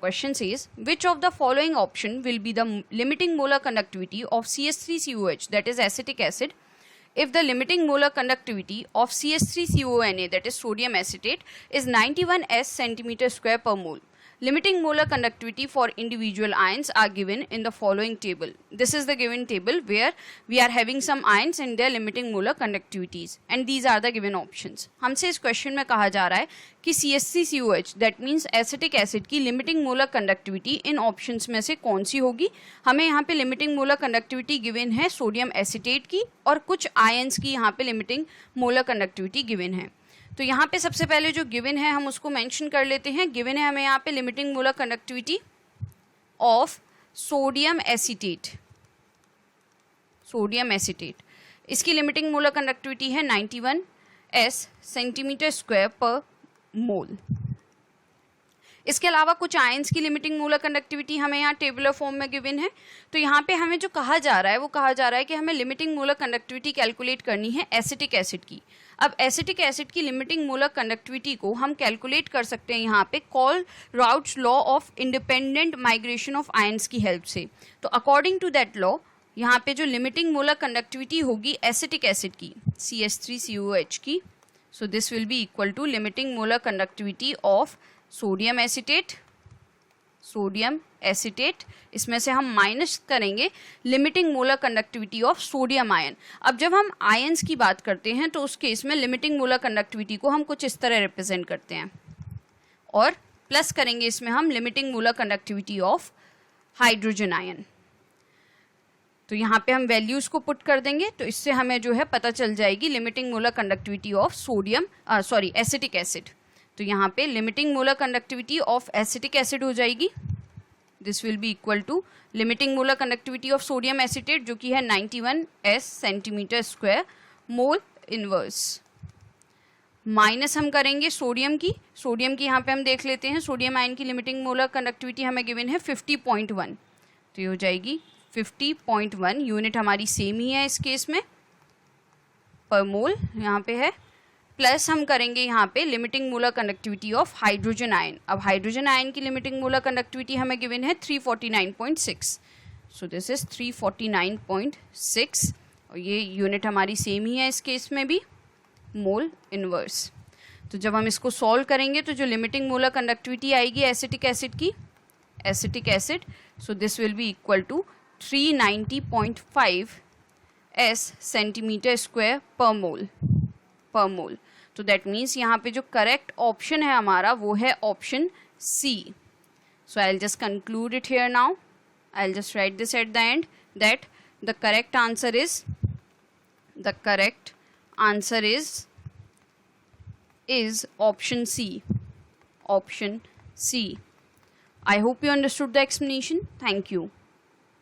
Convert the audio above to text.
Question says, which of the following option will be the limiting molar conductivity of CH3COH, that is acetic acid, if the limiting molar conductivity of CH3CONA, that is sodium acetate, is 91 s centimeter square per mole. Limiting molar conductivity for individual ions are given in the following table. This is the given table where we are having some ions and their limiting molar conductivities, and these are the given options. हमसे इस question में कहा जा रहा है कि CH3COH that means acetic acid की limiting molar conductivity इन options में से कौन सी होगी. हमें यहाँ पे लिमिटिंग मोलर कंडक्टिविटी गिवन है सोडियम एसिटेट की और कुछ आयंस की यहाँ पे लिमिटिंग मोलर कंडक्टिविटी गिवन है. तो यहाँ पे सबसे पहले जो गिवन है हम उसको मेंशन कर लेते हैं. गिवन है हमें यहाँ पे limiting molar conductivity of sodium acetate. Sodium acetate इसकी लिमिटिंग मोलर कंडक्टिविटी है 91 s सेंटीमीटर स्क्वायर पर मोल. इसके अलावा कुछ आयंस की लिमिटिंग मोलर कंडक्टिविटी हमें यहाँ टेबुलर फॉर्म में गिवन है. तो यहाँ पे हमें जो कहा जा रहा है वो कहा जा रहा है कि हमें लिमिटिंग मोलर कंडक्टिविटी कैलकुलेट करनी है एसिटिक एसिड की. अब एसिटिक एसिड की लिमिटिंग मोलर कंडक्टिविटी को हम कैलकुलेट कर सकते हैं यहाँ पे call-routes law of independent migration of ions की हेल्प से. तो अकॉर्डिंग टू दैट लॉ यहाँ पे जो लिमिटिंग मोलर कंडक्टिविटी होगी एसिटिक एसिड की CH3COH की, so this will be equal to limiting molar conductivity of sodium acetate. Sodium acetate इसमें से हम माइनस करेंगे limiting molar conductivity of sodium ion. अब जब हम आयंस की बात करते हैं तो उस केस में लिमिटिंग मोलर कंडक्टिविटी को हम कुछ इस तरह रिप्रेजेंट करते हैं और प्लस करेंगे इसमें हम limiting molar conductivity of hydrogen ion. तो यहाँ पे हम वैल्यूज को पुट कर देंगे तो इससे हमें जो है पता चल जाएगी limiting molar conductivity of sodium acetic acid. तो यहाँ पे limiting molar conductivity of acetic acid हो जाएगी. This will be equal to limiting molar conductivity of sodium acetate जो कि है 91 s centimetre square mole inverse. Minus हम करेंगे सोडियम की. सोडियम की यहाँ पे हम देख लेते हैं. सोडियम आयन की लिमिटिंग मोलर कंडक्टिविटी हमें गिवन है 50.1. तो ये हो जाएगी 50.1. यूनिट हमारी सेम ही है इस केस में, पर मोल यहाँ पे है. प्लस हम करेंगे यहाँ पे limiting molar conductivity of hydrogen ion. अब हाइड्रोजन आयन की लिमिटिंग मोलर कंडक्टिविटी हमें गिवन है 349.6. सो दिस इज 349.6 और ये यूनिट हमारी सेम ही है इस केस में भी, मोल इनवर्स. तो जब हम इसको सॉल्व करेंगे तो जो लिमिटिंग मोलर कंडक्टिविटी आएगी एसिटिक एसिड की, acetic acid, so this will be equal to 390.5 s centimetre square per mole. तो दैट मीन्स यहाँ पे जो करेक्ट ऑप्शन है हमारा वो है option C. So I will just conclude it here now. I will just write this at the end that the correct answer is option C. Option C. I hope you understood the explanation. Thank you.